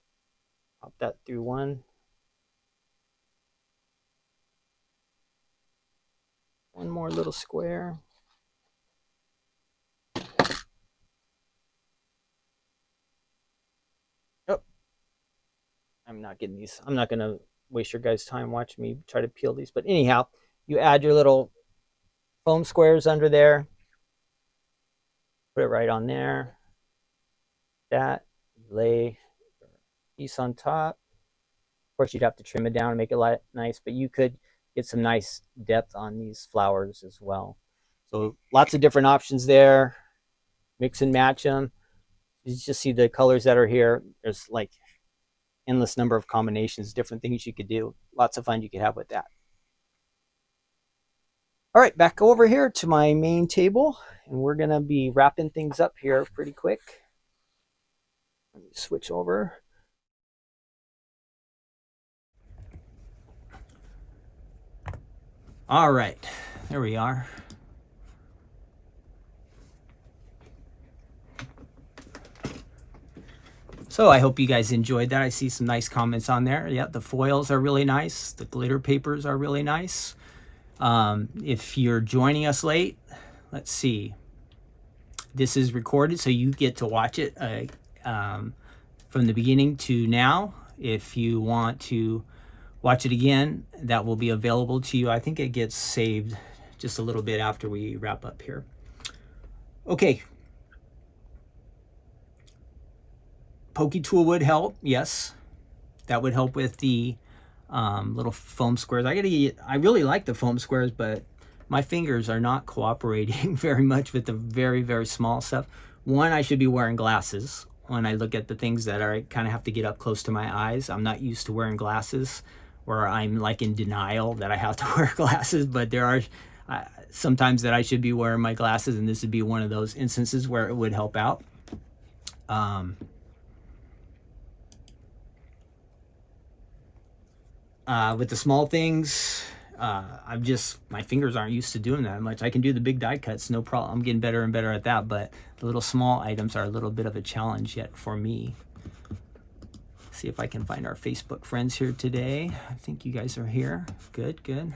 pop that through one. One more little square. Oh, I'm not getting these. I'm not going to waste your guys' time watching me try to peel these. But anyhow, you add your little foam squares under there. Put it right on there. That. Lay piece on top. Of course, you'd have to trim it down and make it nice, but you could get some nice depth on these flowers as well. So lots of different options there. Mix and match them. You just see the colors that are here. There's like endless number of combinations, different things you could do. Lots of fun you could have with that. All right, back over here to my main table, and we're gonna be wrapping things up here pretty quick. Let me switch over. All right, there we are. So I hope you guys enjoyed that. I see some nice comments on there. Yeah, the foils are really nice. The glitter papers are really nice. If you're joining us late, let's see. This is recorded, so you get to watch it from the beginning to now. If you want to watch it again, that will be available to you. I think it gets saved just a little bit after we wrap up here. Okay. Pokey tool would help, yes. That would help with the little foam squares. I really like the foam squares, but my fingers are not cooperating very much with the very, very small stuff. One, I should be wearing glasses when I look at the things that I kind of have to get up close to my eyes. I'm not used to wearing glasses, or I'm like in denial that I have to wear glasses, but there are sometimes that I should be wearing my glasses, and this would be one of those instances where it would help out. With the small things, my fingers aren't used to doing that much. I can do the big die cuts, no problem. I'm getting better and better at that, but the little small items are a little bit of a challenge yet for me. See if I can find our Facebook friends here today. I think you guys are here. Good, good.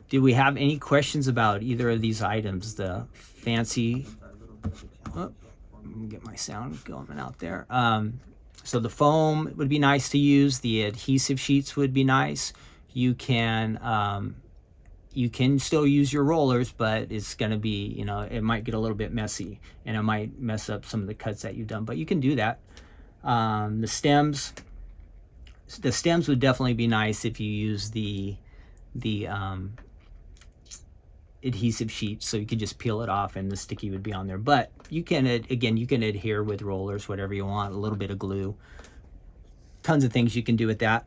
Do we have any questions about either of these items? The fancy, oh, let me get my sound going out there. So the foam would be nice to use. The adhesive sheets would be nice. You can still use your rollers, but it's going to be, you know, it might get a little bit messy, and it might mess up some of the cuts that you've done, but you can do that. The stems would definitely be nice if you use the adhesive sheet, so you could just peel it off and the sticky would be on there. But you can, again, you can adhere with rollers, whatever you want, a little bit of glue. Tons of things you can do with that.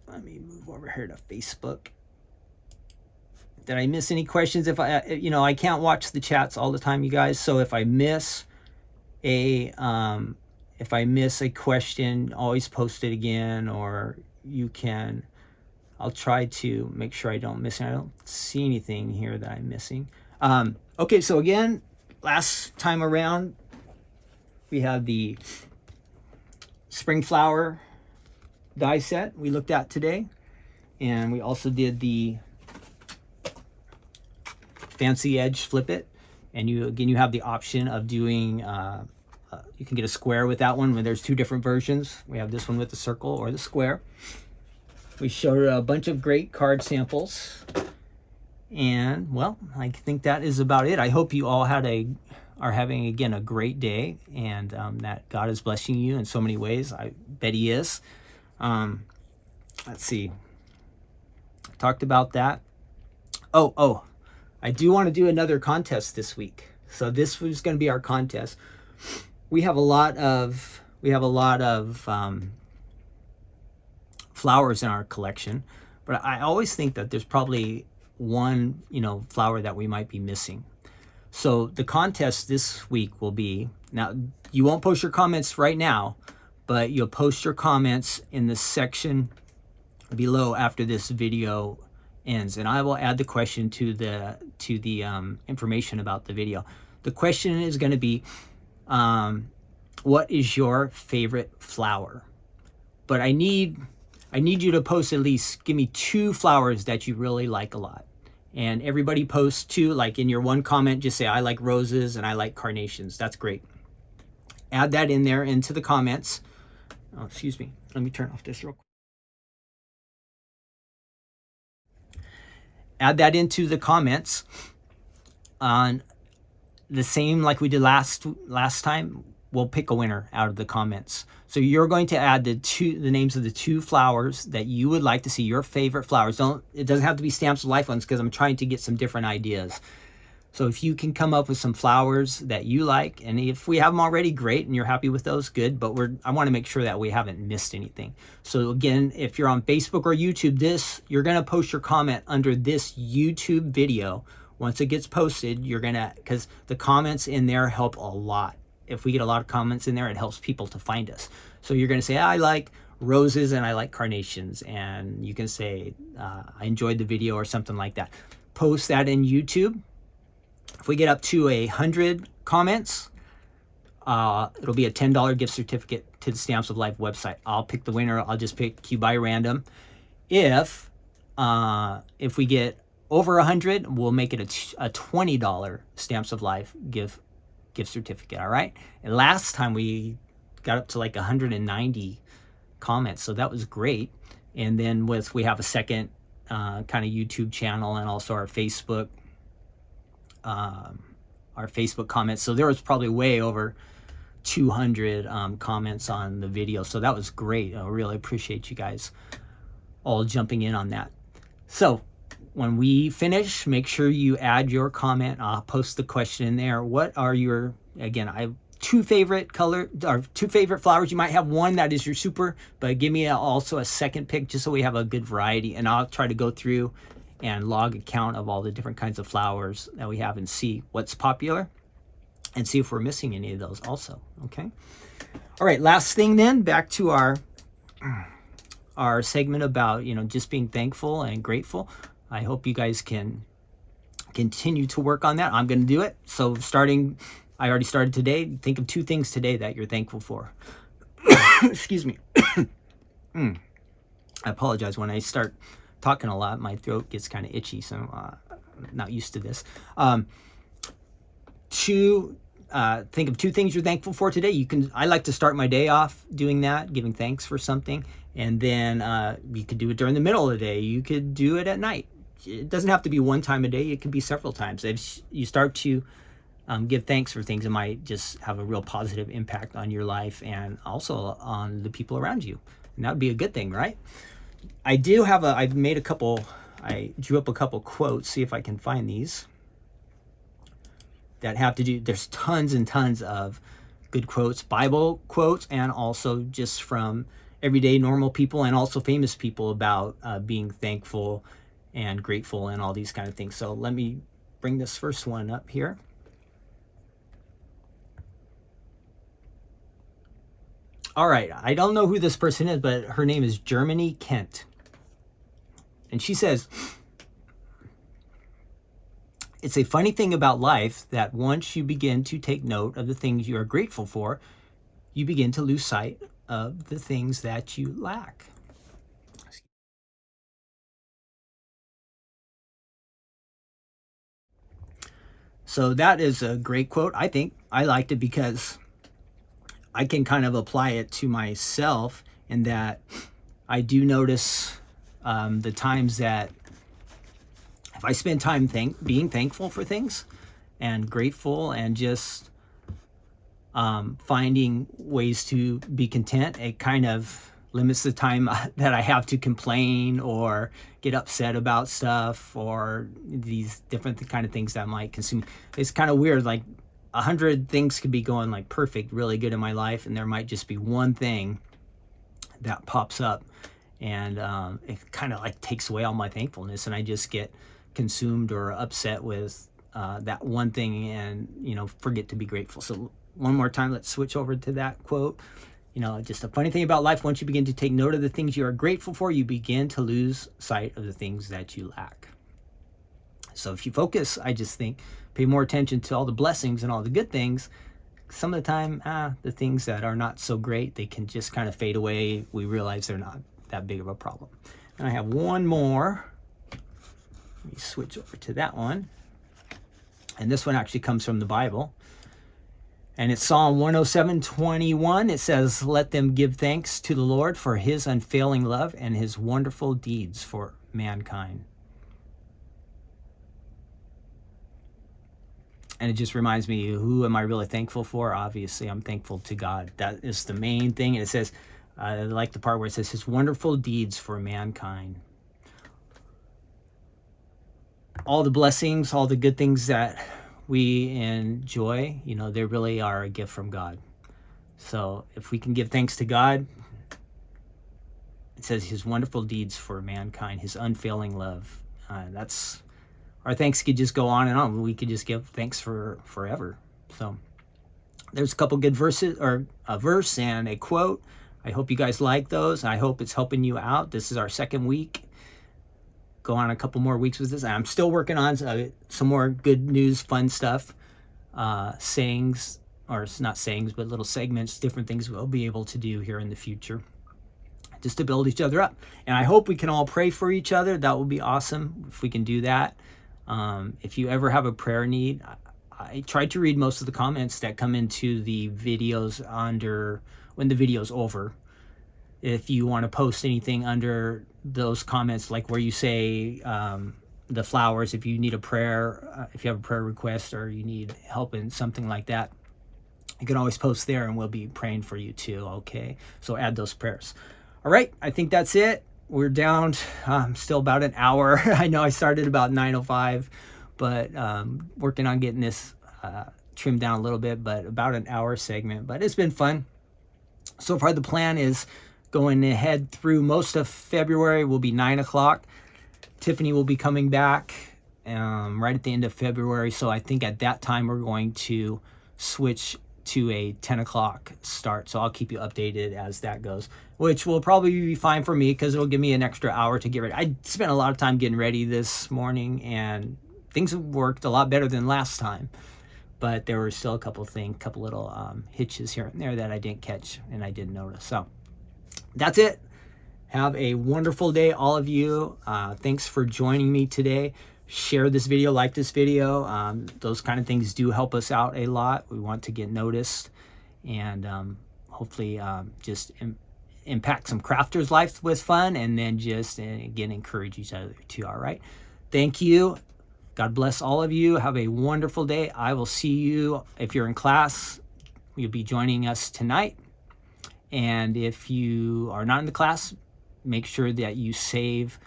Let me move over here to Facebook. Did I miss any questions? If I can't watch the chats all the time, you guys, so if I miss a question, always post it again, or you can, I'll try to make sure I don't miss it. I don't see anything here that I'm missing. Okay, so again, last time around, we have the spring flower die set we looked at today. And we also did the fancy edge flip it. And you have the option of doing, you can get a square with that one when there's two different versions. We have this one with the circle or the square. We showed a bunch of great card samples, and well, I think that is about it. I hope you all are having again a great day, and that God is blessing you in so many ways. I bet He is. Let's see. I talked about that. Oh, I do want to do another contest this week. So this was going to be our contest. We have a lot of flowers in our collection, but I always think that there's probably one, flower that we might be missing. So the contest this week will be, now you won't post your comments right now, but you'll post your comments in the section below after this video ends, and I will add the question to the information about the video. The question is going to be, what is your favorite flower? But I need you to post at least, give me 2 flowers that you really like a lot. And everybody posts 2, like in your one comment, just say, I like roses and I like carnations. That's great. Add that in there into the comments. Oh, excuse me. Let me turn off this real quick. Add that into the comments on the same like we did last time. We'll pick a winner out of the comments. So you're going to add the names of the 2 flowers that you would like to see, your favorite flowers. It doesn't have to be Stamps of Life ones, because I'm trying to get some different ideas. So if you can come up with some flowers that you like, and if we have them already, great, and you're happy with those, good. But I want to make sure that we haven't missed anything. So again, if you're on Facebook or YouTube, you're going to post your comment under this YouTube video. Once it gets posted, because the comments in there help a lot. If we get a lot of comments in there, it helps people to find us. So you're going to say, I like roses and I like carnations. And you can say, I enjoyed the video or something like that. Post that in YouTube. If we get up to 100 comments, it'll be a $10 gift certificate to the Stamps of Life website. I'll pick the winner. I'll just pick you by random. If we get over 100, we'll make it a $20 Stamps of Life gift certificate. All right. And last time we got up to like 190 comments, so that was great. And then we have a second kind of YouTube channel, and also our Facebook comments. So there was probably way over 200 comments on the video. So that was great. I really appreciate you guys all jumping in on that. So when we finish, make sure you add your comment. I'll post the question in there. What are your, again, I have 2 favorite flowers. You might have one that is your super, but give me also a second pick, just so we have a good variety. And I'll try to go through and log a count of all the different kinds of flowers that we have and see what's popular and see if we're missing any of those also. Okay. All right. Last thing then, back to our segment about, just being thankful and grateful. I hope you guys can continue to work on that. I'm going to do it. So I already started today. Think of 2 things today that you're thankful for. Excuse me. I apologize. When I start talking a lot, my throat gets kind of itchy, so I'm not used to this. Think of 2 things you're thankful for today. I like to start my day off doing that, giving thanks for something, and then you could do it during the middle of the day. You could do it at night. It doesn't have to be one time a day. It could be several times. If you start to give thanks for things, it might just have a real positive impact on your life and also on the people around you, and that would be a good thing, right? I drew up a couple quotes. See if I can find these that have to do, there's tons and tons of good quotes, Bible quotes, and also just from everyday normal people and also famous people about being thankful and grateful and all these kind of things. So let me bring this first one up here. All right, I don't know who this person is, but her name is Germany Kent. And she says, it's a funny thing about life that once you begin to take note of the things you are grateful for, you begin to lose sight of the things that you lack. So that is a great quote. I think I liked it because I can kind of apply it to myself, in that I do notice the times that if I spend time being thankful for things and grateful and just finding ways to be content, it kind of limits the time that I have to complain or get upset about stuff or these different kind of things that might consume. It's kind of weird, like 100 things could be going like perfect, really good in my life, and there might just be one thing that pops up, and it kind of like takes away all my thankfulness, and I just get consumed or upset with that one thing, and forget to be grateful. So one more time, let's switch over to that quote. Just a funny thing about life, once you begin to take note of the things you are grateful for, you begin to lose sight of the things that you lack. So if you focus, I just think, pay more attention to all the blessings and all the good things. Some of the time, the things that are not so great, they can just kind of fade away. We realize they're not that big of a problem. And I have one more. Let me switch over to that one. And this one actually comes from the Bible. And it's Psalm 107:21. It says, "Let them give thanks to the Lord for his unfailing love and his wonderful deeds for mankind." And it just reminds me, who am I really thankful for? Obviously, I'm thankful to God. That is the main thing. And it says, I like the part where it says his wonderful deeds for mankind. All the blessings, all the good things that we enjoy, you know, they really are a gift from God. So if we can give thanks to God, it says his wonderful deeds for mankind, his unfailing love. That's our thanks could just go on and on. We could just give thanks for forever. So there's a couple good verses, or a verse and a quote. I hope you guys like those. I hope it's helping you out. This is our second week. Go on a couple more weeks with this. I'm still working on some more good news, fun stuff, sayings, or it's not sayings, but little segments, different things we'll be able to do here in the future, just to build each other up. And I hope we can all pray for each other. That would be awesome if we can do that. If you ever have a prayer need, I try to read most of the comments that come into the videos under when the video's over. If you want to post anything under those comments, like where you say the flowers, if you need a prayer, if you have a prayer request or you need help in something like that, you can always post there and we'll be praying for you too. Okay, so add those prayers. All right, I think that's it. We're down still about an hour. I know I started about 9:05, but working on getting this trimmed down a little bit, but about an hour segment. But it's been fun. So far, the plan is going ahead through most of February will be 9 o'clock. Tiffany will be coming back right at the end of February. So I think at that time, we're going to switch to a 10 o'clock start. So I'll keep you updated as that goes, which will probably be fine for me because it'll give me an extra hour to get ready. I spent a lot of time getting ready this morning and things worked a lot better than last time, but there were still a couple little hitches here and there that I didn't catch and I didn't notice. So that's it. Have a wonderful day, all of you. Thanks for joining me today. Share this video, like this video. Those kind of things do help us out a lot. We want to get noticed and hopefully just impact some crafters' lives with fun, and then just again encourage each other too. All right, thank you. God bless all of you. Have a wonderful day. I will see you if you're in class. You'll be joining us tonight, and if you are not in the class, make sure that you save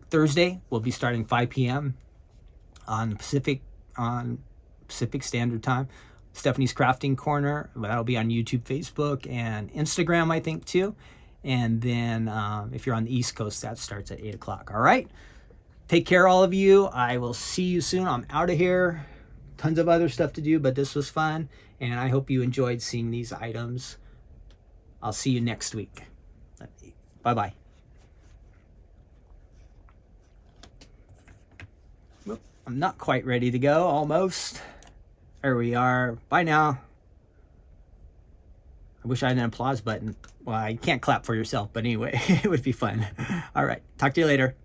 Thursday. We'll be starting 5 p.m. on Pacific Standard Time. Stephanie's Crafting Corner. That'll be on YouTube, Facebook, and Instagram, I think, too. And then if you're on the East Coast, that starts at 8 o'clock. All right? Take care, all of you. I will see you soon. I'm out of here. Tons of other stuff to do, but this was fun. And I hope you enjoyed seeing these items. I'll see you next week. Bye-bye. I'm not quite ready to go, almost. There we are. Bye now. I wish I had an applause button. Well, you can't clap for yourself, but anyway, it would be fun. All right. Talk to you later.